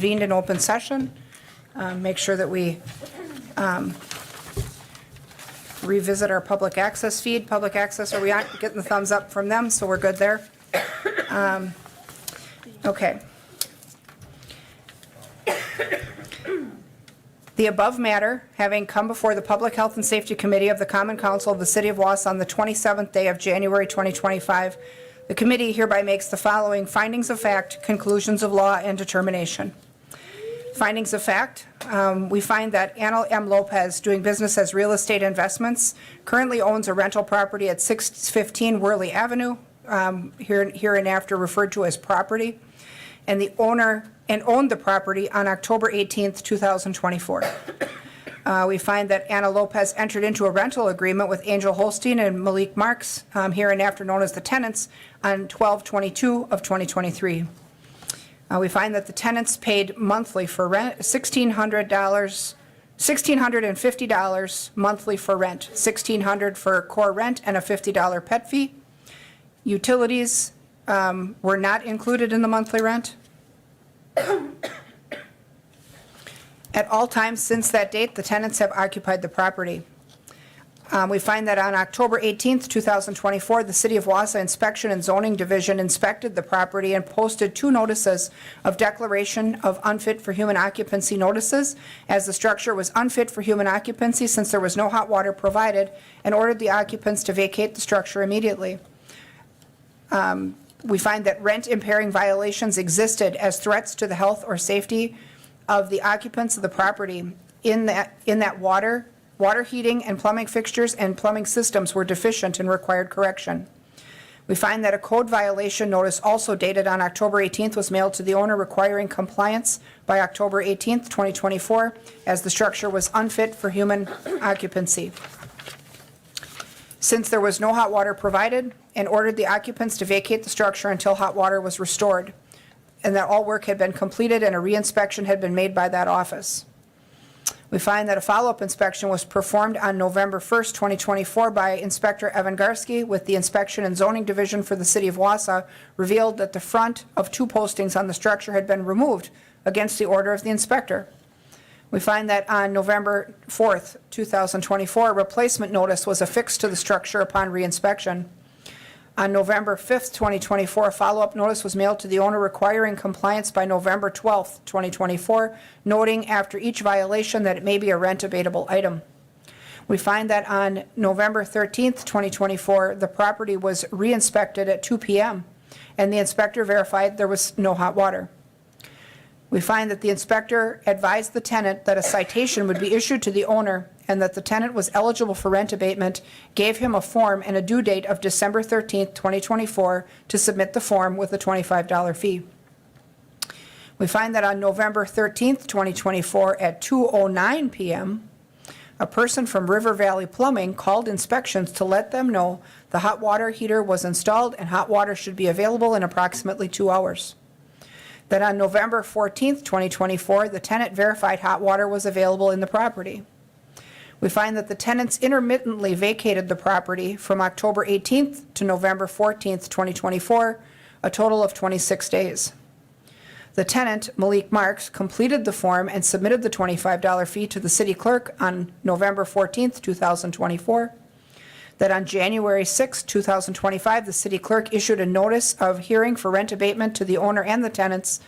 convened in open session. Make sure that we revisit our public access feed. Public access, are we getting the thumbs up from them? So we're good there. Okay. The above matter, having come before the Public Health and Safety Committee of the Common Council of the City of Wausau on the 27th day of January 2025, the committee hereby makes the following findings of fact, conclusions of law, and determination. Findings of fact, we find that Anna M. Lopez, doing business as Real Estate Investments, currently owns a rental property at 615 Worley Avenue, hereinafter referred to as property, and owned the property on October 18th, 2024. We find that Anna Lopez entered into a rental agreement with Angel Holstein and Malik Marks, hereinafter known as the tenants, on 12/22 of 2023. We find that the tenants paid monthly for rent $1,650 monthly for rent, $1,600 for core rent and a $50 pet fee. Utilities were not included in the monthly rent. At all times since that date, the tenants have occupied the property. We find that on October 18th, 2024, the City of Wausau Inspection and Zoning Division inspected the property and posted 2 notices of declaration of unfit for human occupancy notices, as the structure was unfit for human occupancy since there was no hot water provided, and ordered the occupants to vacate the structure immediately. We find that rent impairing violations existed as threats to the health or safety of the occupants of the property in that water heating and plumbing fixtures and plumbing systems were deficient and required correction. We find that a code violation notice also dated on October 18th was mailed to the owner requiring compliance by October 18th, 2024, as the structure was unfit for human occupancy, since there was no hot water provided, and ordered the occupants to vacate the structure until hot water was restored, and that all work had been completed and a reinspection had been made by that office. We find that a follow-up inspection was performed on November 1st, 2024 by Inspector Evan Garsky with the Inspection and Zoning Division for the City of Wausau, revealed that the front of 2 postings on the structure had been removed against the order of the inspector. We find that on November 4th, 2024, a replacement notice was affixed to the structure upon reinspection. On November 5th, 2024, a follow-up notice was mailed to the owner requiring compliance by November 12th, 2024, noting after each violation that it may be a rent abatable item. We find that on November 13th, 2024, the property was re-inspected at 2 p.m., and the inspector verified there was no hot water. We find that the inspector advised the tenant that a citation would be issued to the owner and that the tenant was eligible for rent abatement, gave him a form and a due date of December 13th, 2024 to submit the form with a $25 fee. We find that on November 13th, 2024 at 2:09 p.m., a person from River Valley Plumbing called inspections to let them know the hot water heater was installed and hot water should be available in approximately 2 hours. That on November 14th, 2024, the tenant verified hot water was available in the property. We find that the tenants intermittently vacated the property from October 18th to November 14th, 2024, a total of 26 days. The tenant, Malik Marks, completed the form and submitted the $25 fee to the city clerk on November 14th, 2024. That on January 6, 2025, the city clerk issued a notice of hearing for rent abatement to the owner and the tenants,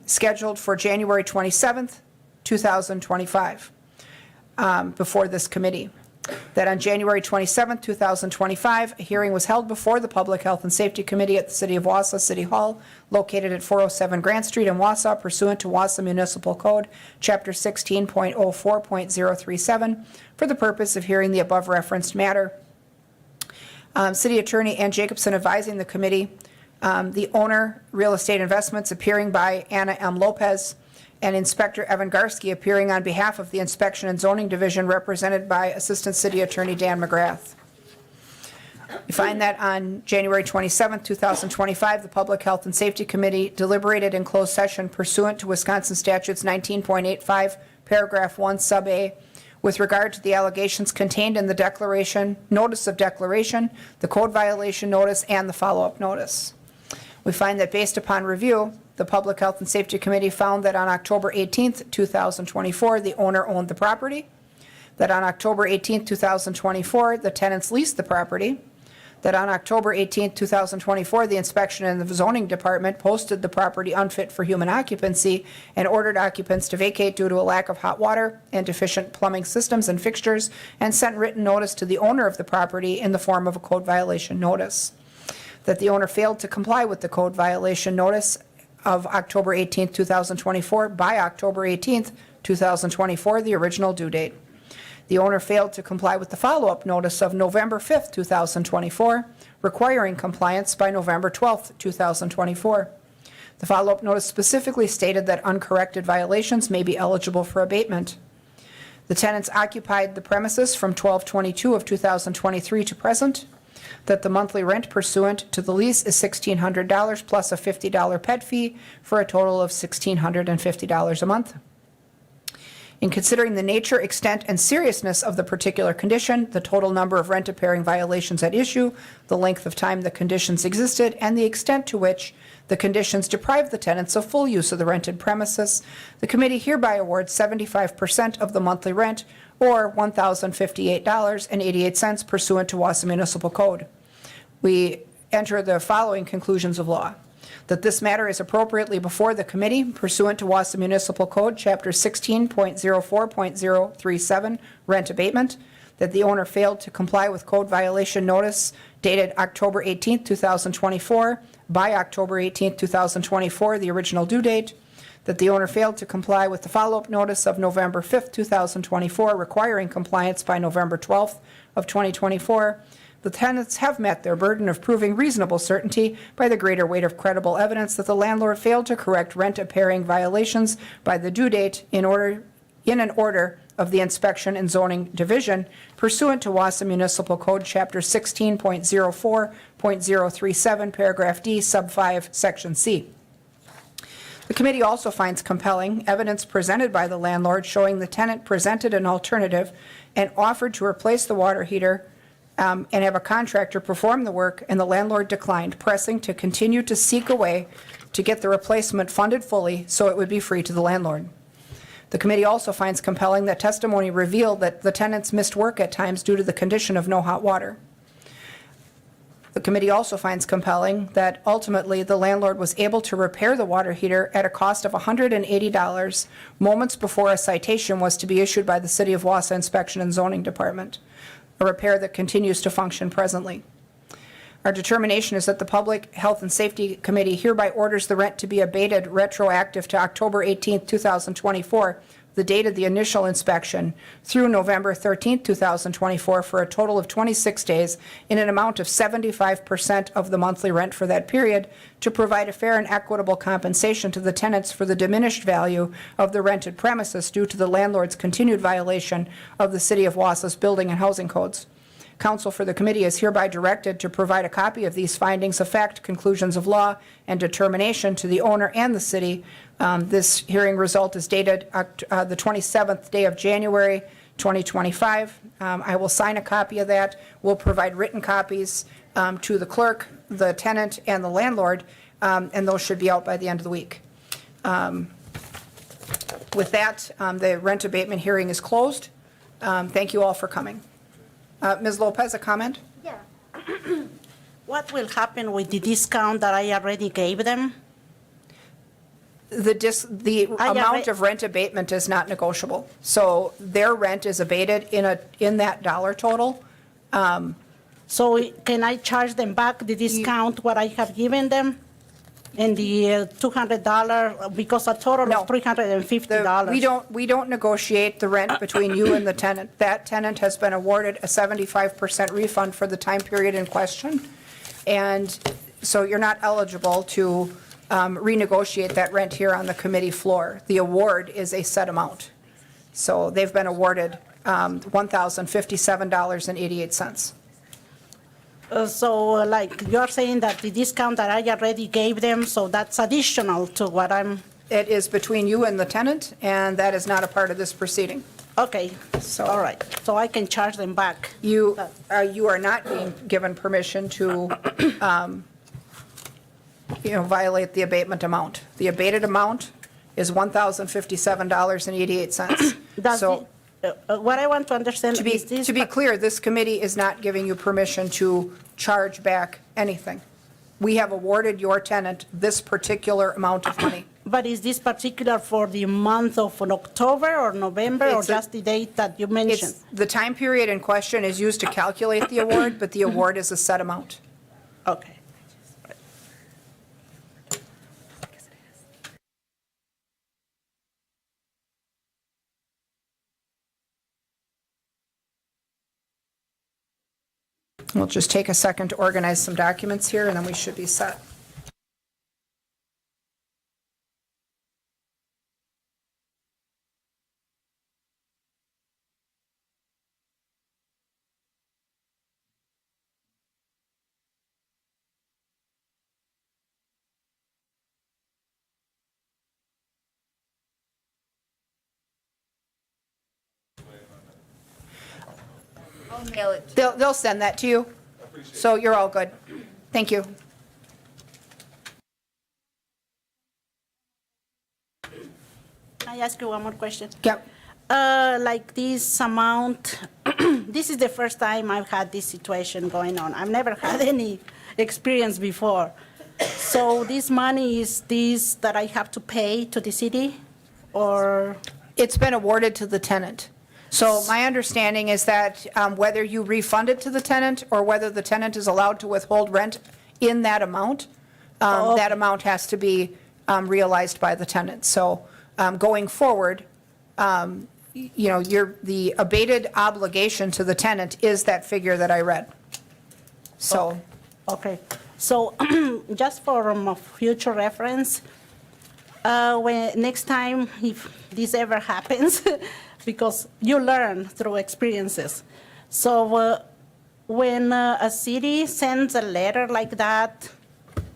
scheduled for January 27th, 2025, before this committee. That on January 27th, 2025, a hearing was held before the Public Health and Safety Committee at the City of Wausau City Hall, located at 407 Grant Street in Wausau, pursuant to Wausau Municipal Code, Chapter 16.04.037, for the purpose of hearing the above referenced matter. City Attorney Ann Jacobson advising the committee, the owner, Real Estate Investments, appearing by Anna M. Lopez, and Inspector Evan Garsky appearing on behalf of the Inspection and Zoning Division, represented by Assistant City Attorney Dan McGrath. We find that on January 27, 2025, the Public Health and Safety Committee deliberated in closed session pursuant to Wisconsin Statutes 19.85, paragraph 1, sub A, with regard to the allegations contained in the declaration, notice of declaration, the code violation notice, and the follow-up notice. We find that based upon review, the Public Health and Safety Committee found that on October 18th, 2024, the owner owned the property, that on October 18th, 2024, the tenants leased the property, that on October 18th, 2024, the inspection and the zoning department posted the property unfit for human occupancy and ordered occupants to vacate due to a lack of hot water and deficient plumbing systems and fixtures, and sent written notice to the owner of the property in the form of a code violation notice. That the owner failed to comply with the code violation notice of October 18th, 2024 by October 18th, 2024, the original due date. The owner failed to comply with the follow-up notice of November 5th, 2024, requiring compliance by November 12th, 2024. The follow-up notice specifically stated that uncorrected violations may be eligible for abatement. The tenants occupied the premises from 12/22 of 2023 to present, that the monthly rent pursuant to the lease is $1,600 plus a $50 pet fee for a total of $1,650 a month. In considering the nature, extent, and seriousness of the particular condition, the total number of rent-impairing violations at issue, the length of time the conditions existed, and the extent to which the conditions deprived the tenants of full use of the rented premises, the committee hereby awards 75% of the monthly rent, or $1,058.88 pursuant to Wausau Municipal Code. We enter the following conclusions of law. That this matter is appropriately before the committee pursuant to Wausau Municipal Code, Chapter 16.04.037, rent abatement, that the owner failed to comply with code violation notice dated October 18th, 2024, by October 18th, 2024, the original due date, that the owner failed to comply with the follow-up notice of November 5th, 2024, requiring compliance by November 12th of 2024, the tenants have met their burden of proving reasonable certainty by the greater weight of credible evidence that the landlord failed to correct rent-impairing violations by the due date in an order of the Inspection and Zoning Division pursuant to Wausau Municipal Code, Chapter 16.04.037, Paragraph D, Sub 5, Section C. The committee also finds compelling evidence presented by the landlord showing the tenant presented an alternative and offered to replace the water heater and have a contractor perform the work, and the landlord declined, pressing to continue to seek a way to get the replacement funded fully so it would be free to the landlord. The committee also finds compelling that testimony revealed that the tenants missed work at times due to the condition of no hot water. The committee also finds compelling that ultimately the landlord was able to repair the water heater at a cost of $180 moments before a citation was to be issued by the City of Wausau Inspection and Zoning Department, a repair that continues to function presently. Our determination is that the Public Health and Safety Committee hereby orders the rent to be abated retroactive to October 18th, 2024, the date of the initial inspection, through November 13th, 2024, for a total of 26 days in an amount of 75% of the monthly rent for that period, to provide a fair and equitable compensation to the tenants for the diminished value of the rented premises due to the landlord's continued violation of the City of Wausau's building and housing codes. Counsel for the committee is hereby directed to provide a copy of these findings of fact, conclusions of law, and determination to the owner and the city. This hearing result is dated the 27th day of January, 2025. I will sign a copy of that. We'll provide written copies to the clerk, the tenant, and the landlord, and those should be out by the end of the week. With that, the rent abatement hearing is closed. Thank you all for coming. Ms. Lopez, a comment? Yeah. What will happen with the discount that I already gave them? The amount of rent abatement is not negotiable. So their rent is abated in that dollar total. So can I charge them back the discount what I have given them? And the $200, because a total of $350. We don't negotiate the rent between you and the tenant. That tenant has been awarded a 75% refund for the time period in question. And so you're not eligible to renegotiate that rent here on the committee floor. The award is a set amount. So they've been awarded $1,057.88. So like you're saying that the discount that I already gave them, so that's additional to what I'm... It is between you and the tenant, and that is not a part of this proceeding. Okay, so all right. So I can charge them back. You are not being given permission to violate the abatement amount. The abated amount is $1,057.88. Does So what I want to understand to be, is this. to be clear, this committee is not giving you permission to charge back anything. We have awarded your tenant this particular amount of money. But is this particular for the month of October or November, or It's a- just the date that you mentioned? It's, the time period in question is used to calculate the award, but the award is a set amount. Okay. We'll just take a second to organize some documents here, and then we should be set. I'll mail it. They'll send that to you, so you're all good. Thank you. Can I ask you one more question? Yep. Like this amount, this is the first time I've had this situation going on. I've never had any experience before. So this money is this that I have to pay to the city, or? It's been awarded to the tenant. So my understanding is that whether you refund it to the tenant or whether the tenant is allowed to withhold rent in that amount, that amount has to be realized by the tenant. So going forward, the abated obligation to the tenant is that figure that I read. So, Okay, so just for future reference, when next time if this ever happens, because you learn through experiences. So when a city sends a letter like that,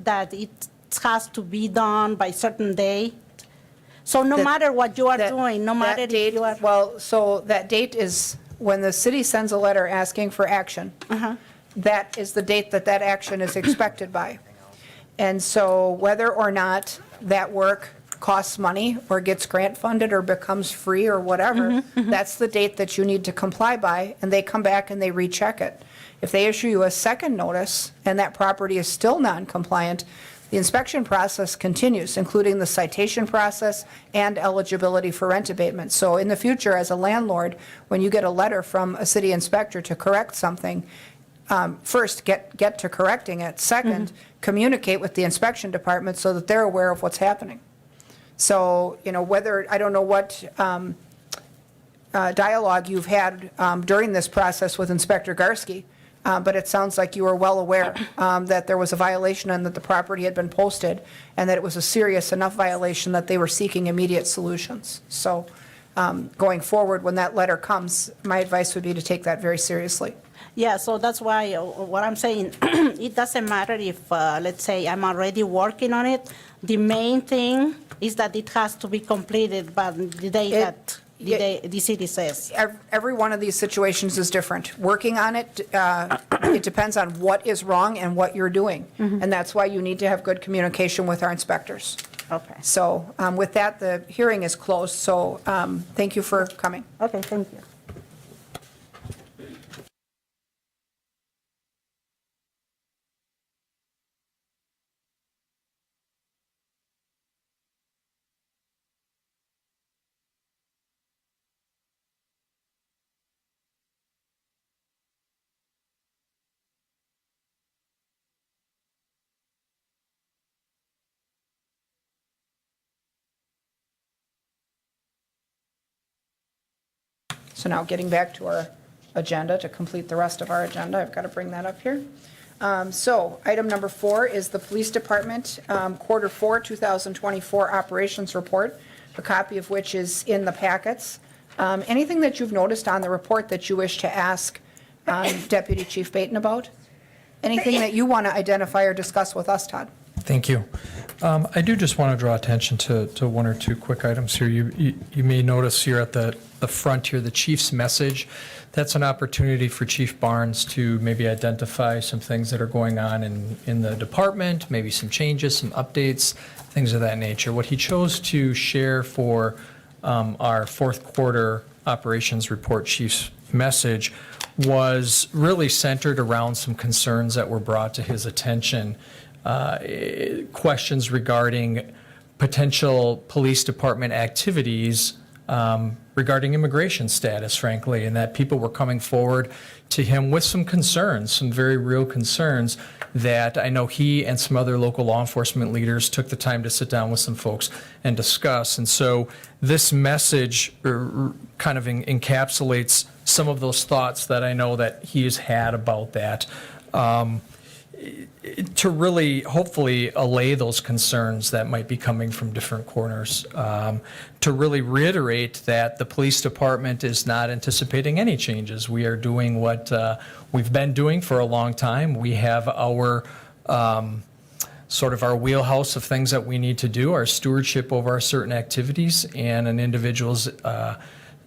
that it has to be done by certain date, so no That- matter what you are that- doing, no that matter date- if you are. Well, so that date is when the city sends a letter asking for action. That is the date that that action is expected by. And so whether or not that work costs money or gets grant funded or becomes free or whatever, that's the date that you need to comply by, and they come back and they recheck it. If they issue you a second notice and that property is still non-compliant, the inspection process continues, including the citation process and eligibility for rent abatement. So in the future, as a landlord, when you get a letter from a city inspector to correct something, first, get to correcting it. Second, communicate with the inspection department so that they're aware of what's happening. So, whether, I don't know what dialogue you've had during this process with Inspector Garsky, but it sounds like you were well aware that there was a violation and that the property had been posted, and that it was a serious enough violation that they were seeking immediate solutions. So, going forward, when that letter comes, my advice would be to take that very seriously. Yeah, so that's why what I'm saying, it doesn't matter if, let's say, I'm already working on it. The main thing is that it has to be completed by the day that the city says. Every one of these situations is different. Working on it, it depends on what is wrong and what you're doing. And that's why you need to have good communication with our inspectors. Okay. So with that, the hearing is closed, so thank you for coming. Okay, thank you. So now getting back to our agenda, to complete the rest of our agenda, I've got to bring that up here. So item number 4 is the Police Department Quarter 4 2024 Operations Report, a copy of which is in the packets. Anything that you've noticed on the report that you wish to ask Deputy Chief Baton about? Anything that you want to identify or discuss with us, Todd? Thank you. I do just want to draw attention to one or two quick items here. You may notice here at the front here, the chief's message. That's an opportunity for Chief Barnes to maybe identify some things that are going on in the department, maybe some changes, some updates, things of that nature. What he chose to share for our fourth quarter operations report chief's message was really centered around some concerns that were brought to his attention. Questions regarding potential police department activities regarding immigration status, frankly, and that people were coming forward to him with some concerns, some very real concerns that I know he and some other local law enforcement leaders took the time to sit down with some folks and discuss. And so this message kind of encapsulates some of those thoughts that I know that he has had about that. To really, hopefully, allay those concerns that might be coming from different corners. To really reiterate that the police department is not anticipating any changes. We are doing what we've been doing for a long time. We have our sort of our wheelhouse of things that we need to do, our stewardship over our certain activities, and an individual's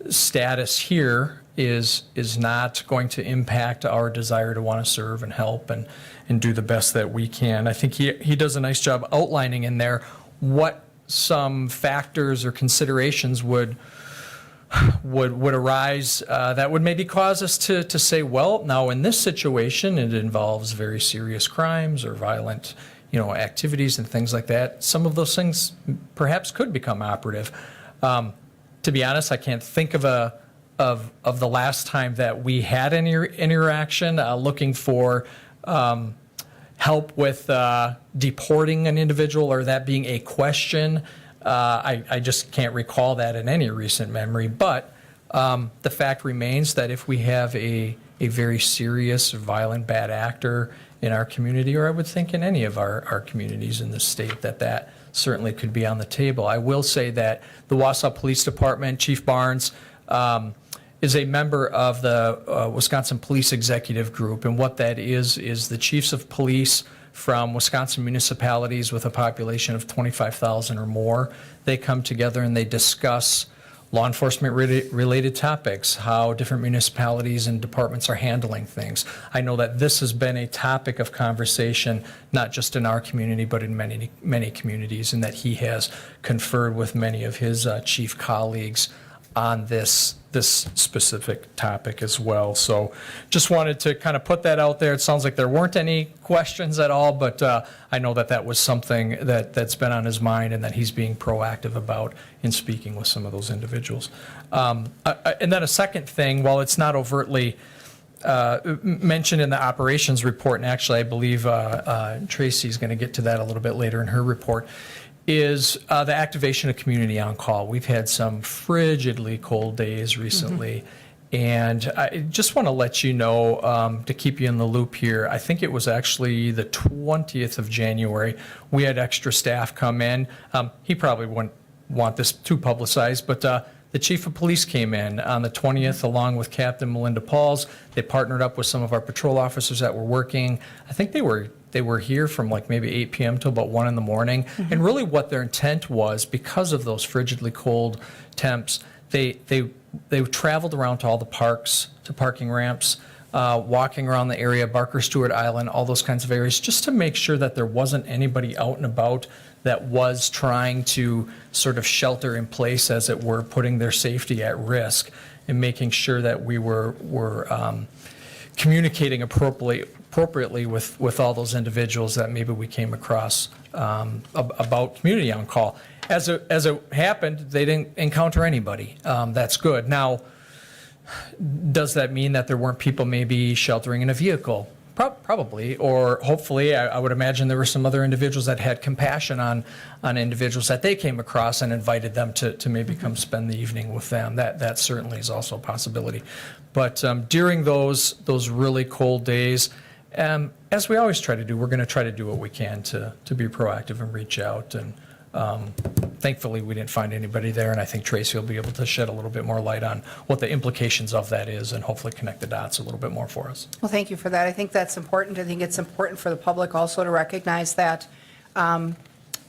status here is not going to impact our desire to want to serve and help and do the best that we can. I think he does a nice job outlining in there what some factors or considerations would arise that would maybe cause us to say, well, now in this situation it involves very serious crimes or violent activities and things like that. Some of those things perhaps could become operative. To be honest, I can't think of the last time that we had any interaction looking for help with deporting an individual or that being a question. I just can't recall that in any recent memory. But the fact remains that if we have a very serious, violent, bad actor in our community, or I would think in any of our communities in the state, that certainly could be on the table. I will say that the Wausau Police Department, Chief Barnes, is a member of the Wisconsin Police Executive Group, and what that is the chiefs of police from Wisconsin municipalities with a population of 25,000 or more. They come together and they discuss law enforcement related topics, how different municipalities and departments are handling things. I know that this has been a topic of conversation, not just in our community, but in many, many communities, and that he has conferred with many of his chief colleagues on this specific topic as well. So just wanted to kind of put that out there. It sounds like there weren't any questions at all, but I know that was something that's been on his mind and that he's being proactive about in speaking with some of those individuals. And then a second thing, while it's not overtly mentioned in the operations report, and actually I believe Tracy's going to get to that a little bit later in her report, is the activation of community on call. We've had some frigidly cold days recently, and I just want to let you know, to keep you in the loop here, I think it was actually the 20th of January, we had extra staff come in. He probably wouldn't want this too publicized, but the chief of police came in on the 20th along with Captain Melinda Pauls. They partnered up with some of our patrol officers that were working. I think they were here from like maybe 8 p.m. till about 1 in the morning. And really what their intent was, because of those frigidly cold temps, they traveled around to all the parks, to parking ramps, walking around the area, Barker Stewart Island, all those kinds of areas, just to make sure that there wasn't anybody out and about that was trying to sort of shelter in place, as it were, putting their safety at risk, and making sure that we were communicating appropriately with all those individuals that maybe we came across about community on call. As it happened, they didn't encounter anybody. That's good. Now, does that mean that there weren't people maybe sheltering in a vehicle? Probably, or hopefully, I would imagine there were some other individuals that had compassion on individuals that they came across and invited them to maybe come spend the evening with them. That certainly is also a possibility. But during those really cold days, as we always try to do, we're going to try to do what we can to be proactive and reach out. And thankfully, we didn't find anybody there, and I think Tracy will be able to shed a little bit more light on what the implications of that is and hopefully connect the dots a little bit more for us. Well, thank you for that. I think that's important. I think it's important for the public also to recognize that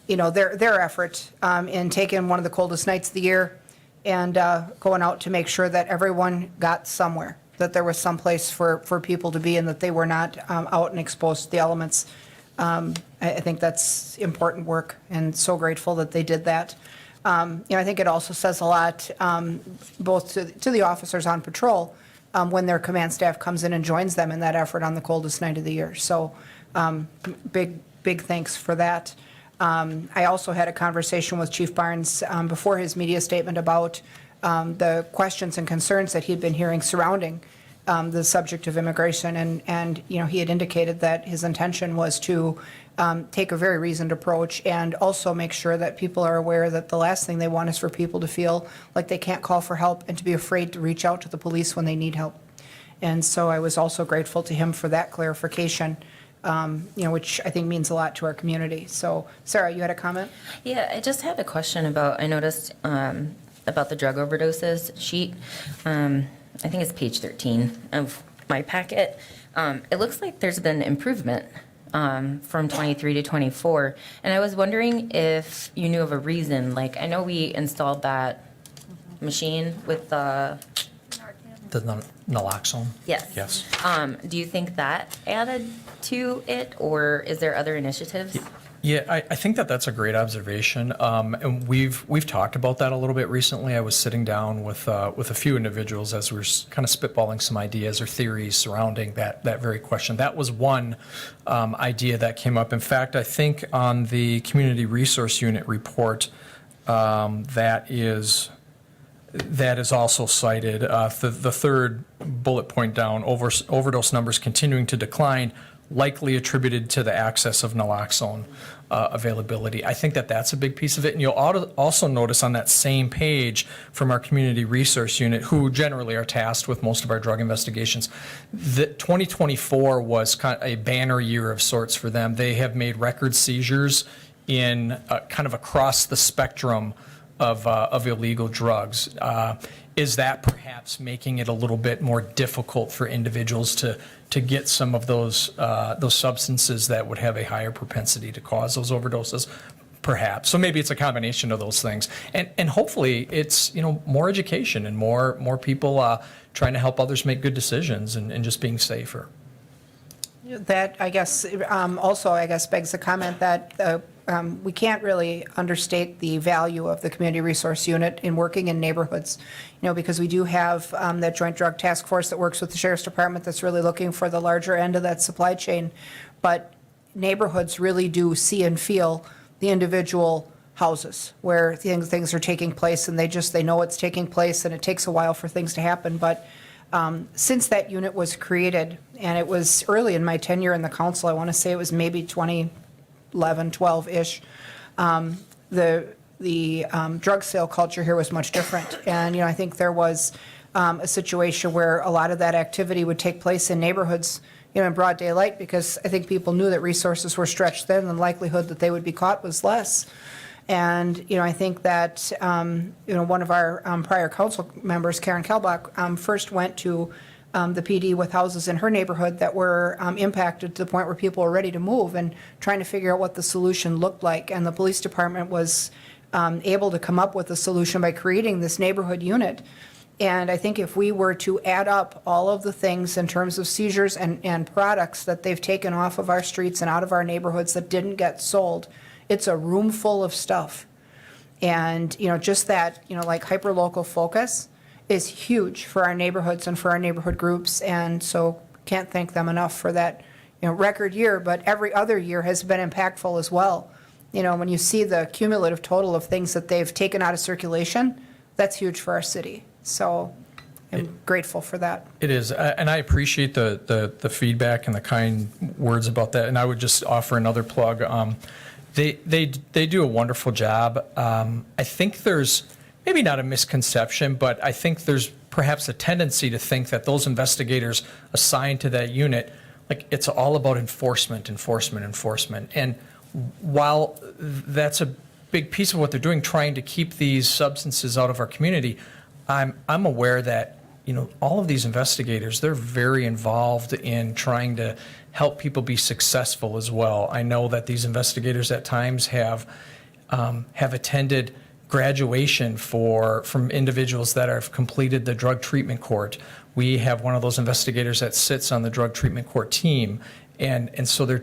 their effort in taking one of the coldest nights of the year and going out to make sure that everyone got somewhere, that there was some place for people to be and that they were not out and exposed to the elements. I think that's important work and so grateful that they did that. I think it also says a lot, both to the officers on patrol, when their command staff comes in and joins them in that effort on the coldest night of the year. So big thanks for that. I also had a conversation with Chief Barnes before his media statement about the questions and concerns that he'd been hearing surrounding the subject of immigration, and he had indicated that his intention was to take a very reasoned approach and also make sure that people are aware that the last thing they want is for people to feel like they can't call for help and to be afraid to reach out to the police when they need help. And so I was also grateful to him for that clarification, which I think means a lot to our community. So, Sarah, you had a comment? Yeah, I just had a question about, I noticed about the drug overdoses sheet. I think it's page 13 of my packet. It looks like there's been improvement from 23 to 24. And I was wondering if you knew of a reason. Like, I know we installed that machine with the... The naloxone? Yes. Yes. Do you think that added to it, or is there other initiatives? Yeah, I think that's a great observation, and we've talked about that a little bit recently. I was sitting down with a few individuals as we were kind of spitballing some ideas or theories surrounding that very question. That was one idea that came up. In fact, I think on the Community Resource Unit report, that is also cited. The third bullet point down, overdose numbers continuing to decline, likely attributed to the access of naloxone availability. I think that's a big piece of it. And you'll also notice on that same page from our Community Resource Unit, who generally are tasked with most of our drug investigations, that 2024 was kind of a banner year of sorts for them. They have made record seizures in kind of across the spectrum of illegal drugs. Is that perhaps making it a little bit more difficult for individuals to get some of those substances that would have a higher propensity to cause those overdoses? Perhaps. So maybe it's a combination of those things. And hopefully it's, more education and more people trying to help others make good decisions and just being safer. That, I guess, also, begs the comment that we can't really understate the value of the Community Resource Unit in working in neighborhoods, because we do have that Joint Drug Task Force that works with the Sheriff's Department that's really looking for the larger end of that supply chain. But neighborhoods really do see and feel the individual houses where things are taking place, and they know it's taking place, and it takes a while for things to happen. But since that unit was created, and it was early in my tenure in the council, I want to say it was maybe 2011, 12-ish, the drug sale culture here was much different. And, I think there was a situation where a lot of that activity would take place in neighborhoods, in broad daylight, because I think people knew that resources were stretched thin, and the likelihood that they would be caught was less. And, I think that, one of our prior council members, Karen Kelbach, first went to the PD with houses in her neighborhood that were impacted to the point where people were ready to move and trying to figure out what the solution looked like. And the police department was able to come up with a solution by creating this neighborhood unit. And I think if we were to add up all of the things in terms of seizures and products that they've taken off of our streets and out of our neighborhoods that didn't get sold, it's a room full of stuff. And, just that, like hyper-local focus is huge for our neighborhoods and for our neighborhood groups. And so can't thank them enough for that, record year. But every other year has been impactful as well. When you see the cumulative total of things that they've taken out of circulation, that's huge for our city. So I'm grateful for that. It is, and I appreciate the feedback and the kind words about that. And I would just offer another plug. They do a wonderful job. I think there's maybe not a misconception, but I think there's perhaps a tendency to think that those investigators assigned to that unit, like it's all about enforcement. And while that's a big piece of what they're doing, trying to keep these substances out of our community, I'm aware that, all of these investigators, they're very involved in trying to help people be successful as well. I know that these investigators at times have have attended graduation from individuals that have completed the drug treatment court. We have one of those investigators that sits on the drug treatment court team. And so there's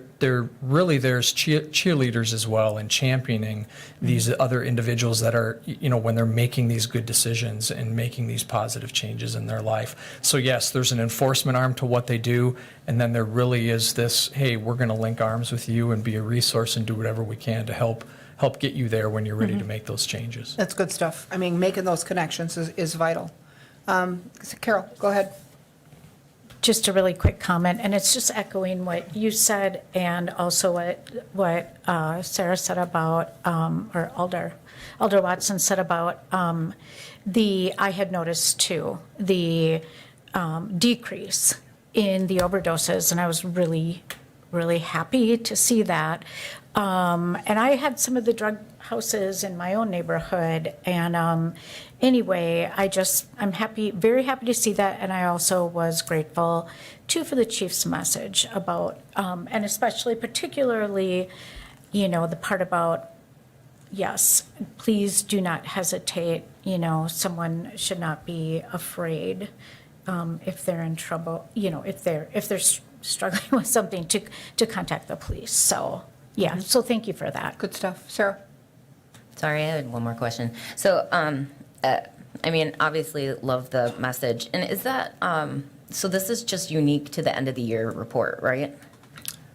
cheerleaders as well in championing these other individuals that are, when they're making these good decisions and making these positive changes in their life. So yes, there's an enforcement arm to what they do, and then there really is this, hey, we're going to link arms with you and be a resource and do whatever we can to help get you there when you're ready to make those changes. That's good stuff. I mean, making those connections is vital. Carol, go ahead. Just a really quick comment, and it's just echoing what you said and also what Sarah said about, or Alder Watson said about I had noticed too, the decrease in the overdoses, and I was really, really happy to see that. And I had some of the drug houses in my own neighborhood, and anyway, I'm happy, very happy to see that, and I also was grateful too for the chief's message about, and especially particularly, the part about, yes, please do not hesitate, someone should not be afraid if they're in trouble, if they're struggling with something to contact the police. So, yeah, so thank you for that. Good stuff. Sarah? Sorry, I had one more question. So, obviously love the message. And is that, so this is just unique to the end of the year report, right?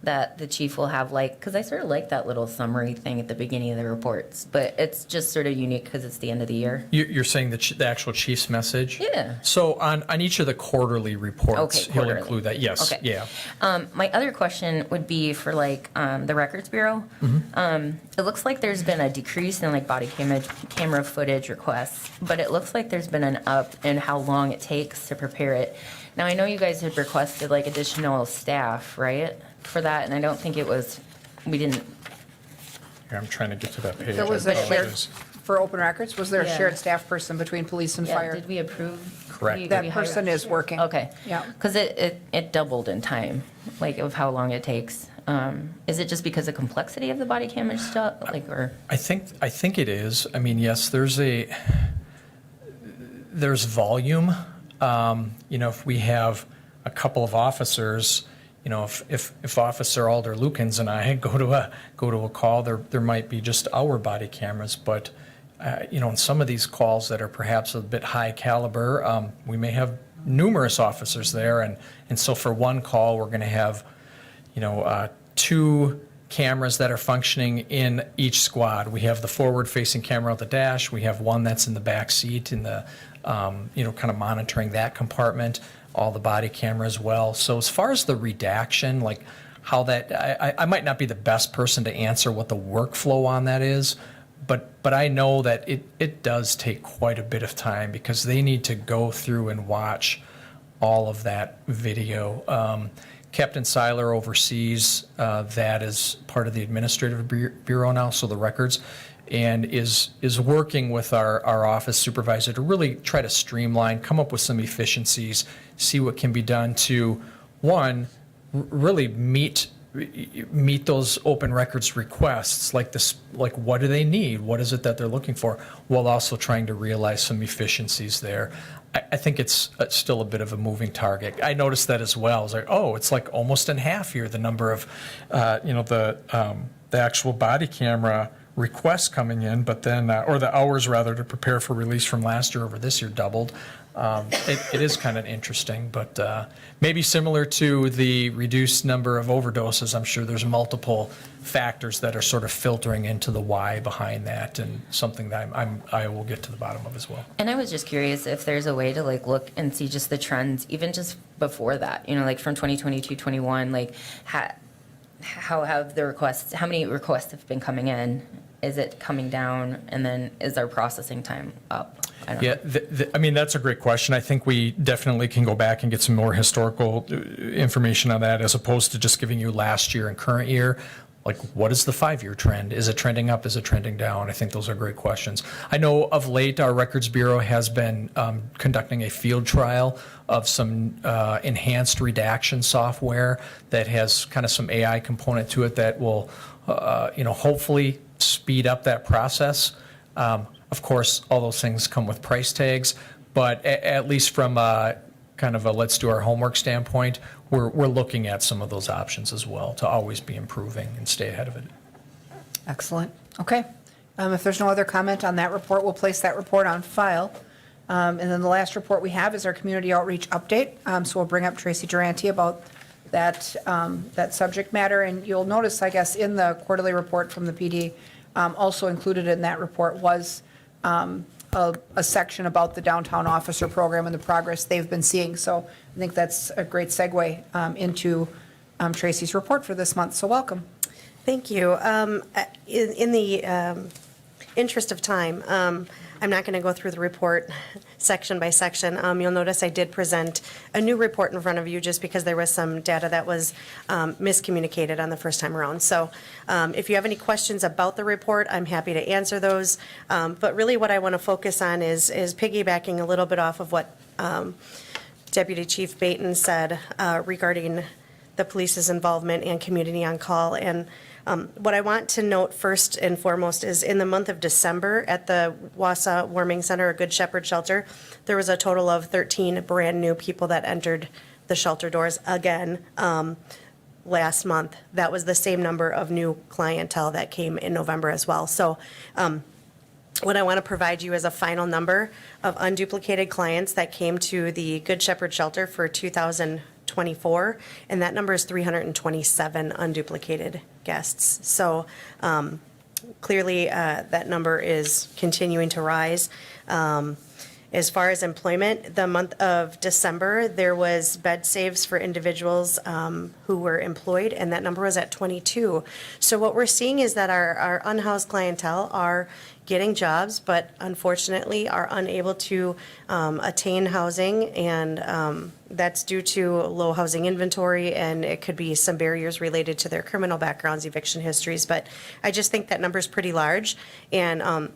That the chief will have because I sort of like that little summary thing at the beginning of the reports, but it's just sort of unique because it's the end of the year. You're saying the actual chief's message? Yeah. So on each of the quarterly reports, Okay, he'll quarterly. include that. Yes. Okay. Yeah. My other question would be for the Records Bureau. It looks like there's been a decrease in body camera footage requests, but it looks like there's been an up in how long it takes to prepare it. Now, I know you guys had requested additional staff, right, for that, and I don't think we didn't. Here, I'm trying to get to that page. There was I a shared, apologize. for open records, was there a Yeah. shared staff person between police and Yeah, fire? did we approve? Correct. Did That we hire- person is working. Okay. Yeah. Because it doubled in time, of how long it takes. Is it just because of complexity of the body camera stuff, or? I think it is. I mean, yes, there's volume. If we have a couple of officers, if Officer Alder Lukens and I go to a call, there might be just our body cameras, but in some of these calls that are perhaps a bit high caliber, we may have numerous officers there, and so for one call, we're going to have, 2 cameras that are functioning in each squad. We have the forward-facing camera on the dash. We have one that's in the back seat in the, kind of monitoring that compartment, all the body camera as well. So as far as the redaction, how that, I might not be the best person to answer what the workflow on that is, but I know that it does take quite a bit of time because they need to go through and watch all of that video. Captain Seiler oversees that as part of the administrative bureau now, so the records, and is working with our office supervisor to really try to streamline, come up with some efficiencies, see what can be done to, one, really meet those open records requests, what do they need, what is it that they're looking for, while also trying to realize some efficiencies there. I think it's still a bit of a moving target. I noticed that as well. It's it's almost in half here, the number of, the actual body camera requests coming in, but then, or the hours rather, to prepare for release from last year over this year doubled. It is kind of interesting, but maybe similar to the reduced number of overdoses, I'm sure there's multiple factors that are sort of filtering into the why behind that, and something that I will get to the bottom of as well. And I was just curious if there's a way to look and see just the trends, even just before that, from 2022, 21, how have the requests, how many requests have been coming in? Is it coming down? And then is our processing time up? I don't know. I mean, that's a great question. I think we definitely can go back and get some more historical information on that, as opposed to just giving you last year and current year. What is the 5-year trend? Is it trending up? Is it trending down? I think those are great questions. I know of late our Records Bureau has been conducting a field trial of some enhanced redaction software that has kind of some AI component to it that will, hopefully speed up that process. Of course, all those things come with price tags, but at least from kind of a let's do our homework standpoint, we're looking at some of those options as well to always be improving and stay ahead of it. Excellent. Okay. If there's no other comment on that report, we'll place that report on file. And then the last report we have is our community outreach update. So we'll bring up Tracy Durante about that, that subject matter. And you'll notice, I guess, in the quarterly report from the PD, also included in that report was a section about the downtown officer program and the progress they've been seeing. So I think that's a great segue into Tracy's report for this month. So welcome. Thank you. In the interest of time, I'm not going to go through the report section by section. You'll notice I did present a new report in front of you just because there was some data that was miscommunicated on the first time around. So if you have any questions about the report, I'm happy to answer those. But really what I want to focus on is piggybacking a little bit off of what Deputy Chief Baton said regarding the police's involvement and community on call. And what I want to note first and foremost is in the month of December at the Wausau Warming Center, a Good Shepherd shelter, there was a total of 13 brand-new people that entered the shelter doors again last month. That was the same number of new clientele that came in November as well. So what I want to provide you is a final number of unduplicated clients that came to the Good Shepherd shelter for 2024, and that number is 327 unduplicated guests. So clearly that number is continuing to rise. As far as employment, the month of December, there was bed saves for individuals who were employed, and that number was at 22. So what we're seeing is that our unhoused clientele are getting jobs, but unfortunately are unable to attain housing, and that's due to low housing inventory, and it could be some barriers related to their criminal backgrounds, eviction histories. But I just think that number is pretty large, and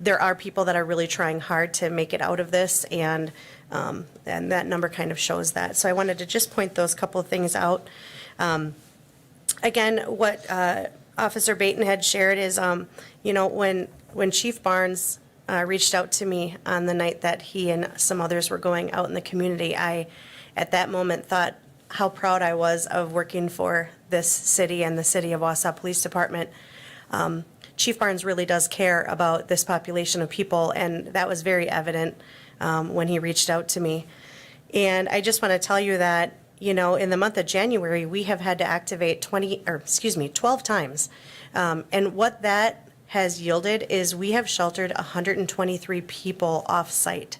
there are people that are really trying hard to make it out of this, and that number kind of shows that. So I wanted to just point those couple of things out. Again, what Officer Baton had shared is, when Chief Barnes reached out to me on the night that he and some others were going out in the community, I, at that moment, thought how proud I was of working for this city and the City of Wausau Police Department. Chief Barnes really does care about this population of people, and that was very evident when he reached out to me. And I just want to tell you that, in the month of January, we have had to activate 12 times. And what that has yielded is we have sheltered 123 people off-site.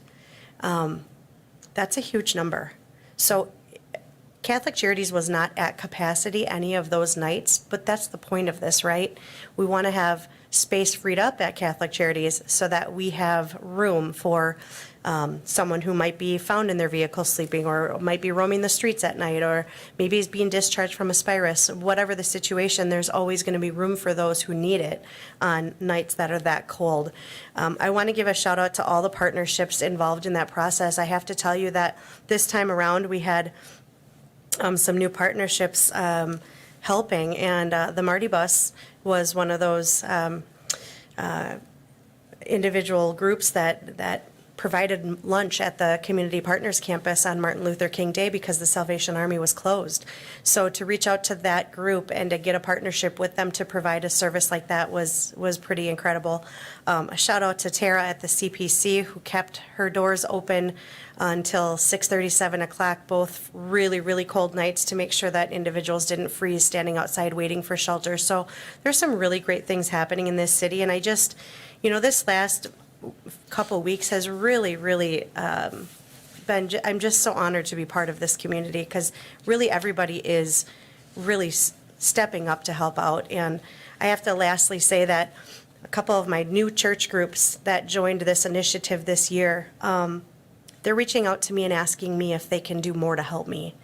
That's a huge number. So Catholic Charities was not at capacity any of those nights, but that's the point of this, right? We want to have space freed up at Catholic Charities so that we have room for someone who might be found in their vehicle sleeping, or might be roaming the streets at night, or maybe is being discharged from a Spirus. Whatever the situation, there's always going to be room for those who need it on nights that are that cold. I want to give a shout out to all the partnerships involved in that process. I have to tell you that this time around we had some new partnerships helping, and the Marty Bus was one of those individual groups that provided lunch at the Community Partners Campus on Martin Luther King Day because the Salvation Army was closed. So to reach out to that group and to get a partnership with them to provide a service like that was pretty incredible. A shout out to Tara at the CPC, who kept her doors open until 6:30, 7 o'clock, both really, really cold nights, to make sure that individuals didn't freeze standing outside waiting for shelter. So there's some really great things happening in this city, and I just, this last couple weeks has really, really been, I'm just so honored to be part of this community, because really everybody is really stepping up to help out. And I have to lastly say that a couple of my new church groups that joined this initiative this year, they're reaching out to me and asking me if they can do more to help me.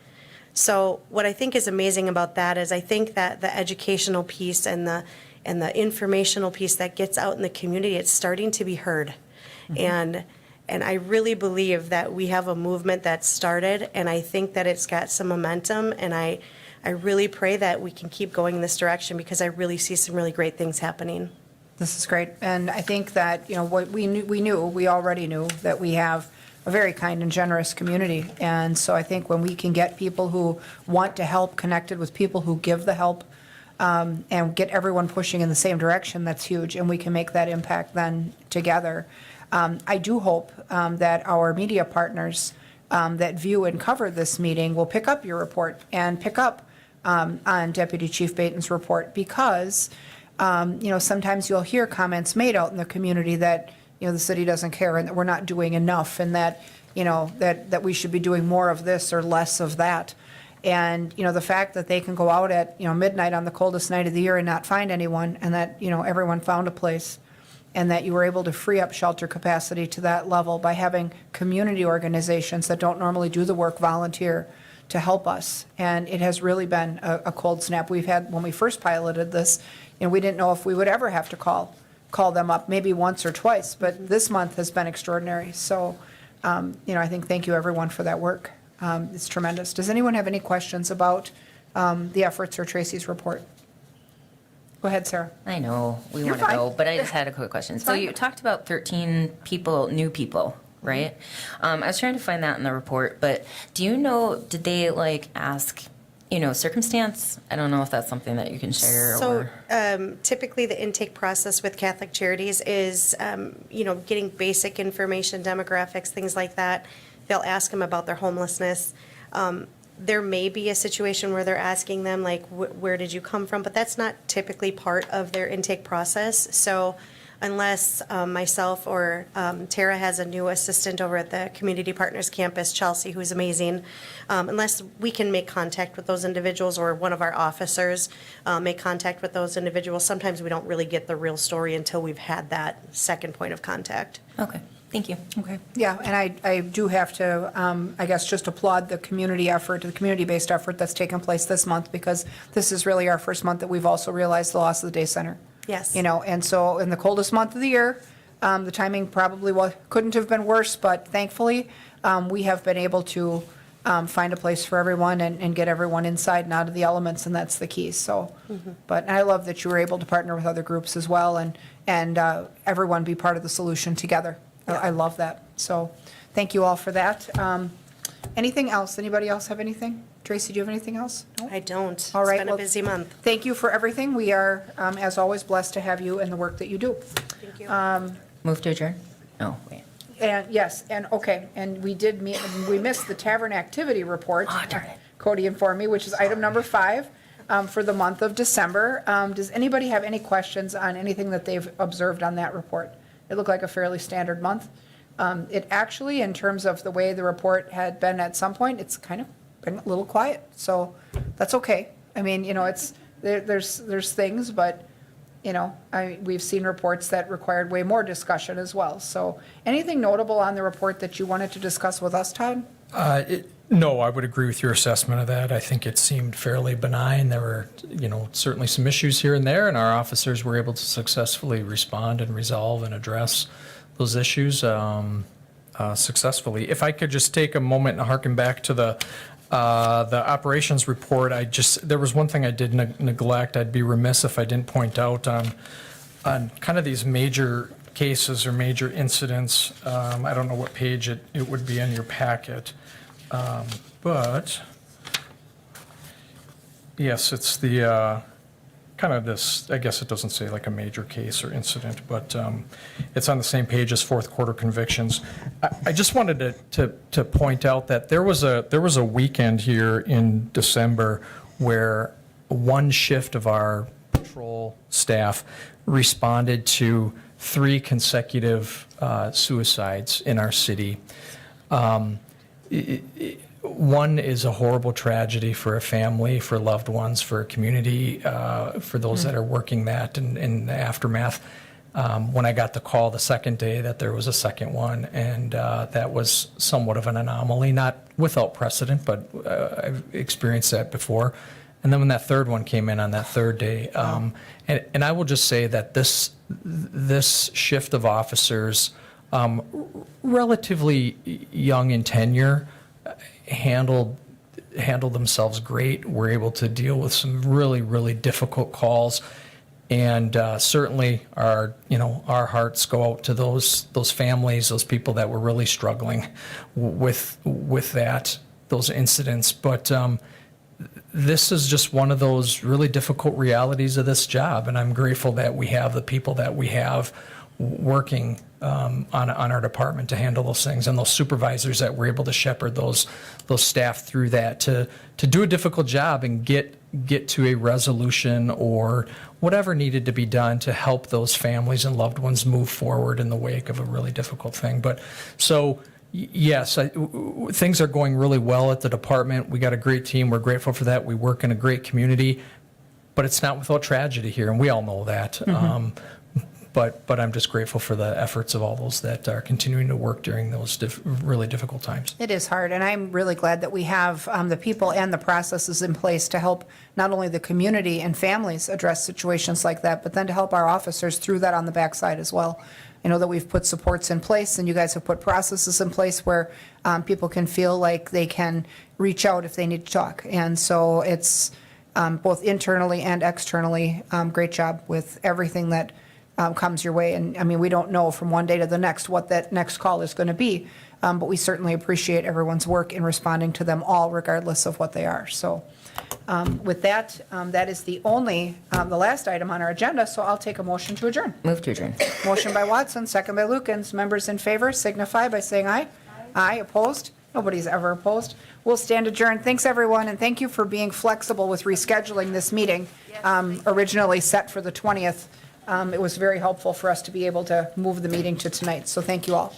So what I think is amazing about that is I think that the educational piece and the informational piece that gets out in the community, it's starting to be heard. Mm-hmm. And I really believe that we have a movement that started, and I think that it's got some momentum, and I I really pray that we can keep going in this direction because I really see some really great things happening. This is great. And I think that, what we already knew that we have a very kind and generous community. And so I think when we can get people who want to help connected with people who give the help, and get everyone pushing in the same direction, that's huge. And we can make that impact then together. I do hope that our media partners that view and cover this meeting will pick up your report and pick up on Deputy Chief Baton's report because, sometimes you'll hear comments made out in the community that, the city doesn't care and that we're not doing enough and that, that we should be doing more of this or less of that. And, the fact that they can go out at, midnight on the coldest night of the year and not find anyone and that, everyone found a place and that you were able to free up shelter capacity to that level by having community organizations that don't normally do the work volunteer to help us. And it has really been a cold snap. We've had, when we first piloted this, we didn't know if we would ever have to call them up, maybe once or twice, but this month has been extraordinary. So, I think thank you everyone for that work. It's tremendous. Does anyone have any questions about the efforts or Tracy's report? Go ahead, Sarah. I know we You're want to fine. go, but I just had a quick question. So fine. you talked about 13 people, new people, right? I was trying to find that in the report, but do you know, did they ask, circumstance? I don't know if that's something that you can share So or. typically the intake process with Catholic Charities is, getting basic information, demographics, things like that. They'll ask them about their homelessness. There may be a situation where they're asking them where did you come from? But that's not typically part of their intake process. So unless myself or Tara has a new assistant over at the Community Partners Campus, Chelsea, who's amazing, unless we can make contact with those individuals or one of our officers make contact with those individuals, sometimes we don't really get the real story until we've had that second point of contact. Okay, thank you. Okay. Yeah, and I do have to, I guess, just applaud the community effort, the community-based effort that's taken place this month, because this is really our first month that we've also realized the loss of the day center. Yes. And so in the coldest month of the year, the timing probably couldn't have been worse, but thankfully, we have been able to find a place for everyone and get everyone inside and out of the elements, and that's the key. So, but I love that you were able to partner with other groups as well and everyone be part of the solution together. I love that. So thank you all for that. Anything else? Anybody else have anything? Tracy, do you have anything else? No? I don't. All right, It's been well, a busy month. Thank you for everything. We are, as always, blessed to have you and the work that you do. Thank you. Move to adjourn? Oh, wait. And yes, and okay, and we missed the tavern activity report. Oh, darn it. Cody informed me, which is item number 5 for the month of December. Does anybody have any questions on anything that they've observed on that report? It looked like a fairly standard month. It actually, in terms of the way the report had been at some point, it's kind of been a little quiet, so that's okay. I mean, there's things, but, we've seen reports that required way more discussion as well. So anything notable on the report that you wanted to discuss with us, Todd? No, I would agree with your assessment of that. I think it seemed fairly benign. There were, certainly some issues here and there, and our officers were able to successfully respond and resolve and address those issues successfully. If I could just take a moment and harken back to the operations report, there was one thing I did neglect. I'd be remiss if I didn't point out on kind of these major cases or major incidents. I don't know what page it would be in your packet. But yes, it's the kind of this, I guess it doesn't say like a major case or incident, but it's on the same page as fourth quarter convictions. I just wanted to point out that there was a weekend here in December where one shift of our patrol staff responded to 3 consecutive suicides in our city. One is a horrible tragedy for a family, for loved ones, for a community, for those that are working that in the aftermath. When I got the call the second day that there was a second one, and that was somewhat of an anomaly, not without precedent, but I've experienced that before. And then when that third one came in on that third day, and I will just say that this shift of officers, relatively young in tenure, handled handled themselves great, were able to deal with some really, really difficult calls. And certainly our hearts go out to those families, those people that were really struggling with those incidents. But this is just one of those really difficult realities of this job, and I'm grateful that we have the people that we have working on our department to handle those things, and those supervisors that were able to shepherd those staff through that to do a difficult job and get to a resolution or whatever needed to be done to help those families and loved ones move forward in the wake of a really difficult thing. But so yes, things are going really well at the department. We got a great team. We're grateful for that. We work in a great community, but it's not without tragedy here, and we all know that. But I'm just grateful for the efforts of all those that are continuing to work during those really difficult times. It is hard, and I'm really glad that we have the people and the processes in place to help not only the community and families address situations like that, but then to help our officers through that on the backside as well. I know that we've put supports in place, and you guys have put processes in place where people can feel like they can reach out if they need to talk. And so it's both internally and externally, great job with everything that comes your way. And I mean, we don't know from one day to the next what that next call is going to be, but we certainly appreciate everyone's work in responding to them all, regardless of what they are. So with that, that is the last item on our agenda, so I'll take a motion to adjourn. Move to adjourn. Motion by Watson, second by Lukens. Members in favor signify by saying aye. Aye, opposed? Nobody's ever opposed. We'll stand adjourned. Thanks, everyone, and thank you for being flexible with rescheduling this meeting, originally set for the 20th. It was very helpful for us to be able to move the meeting to tonight, so thank you all.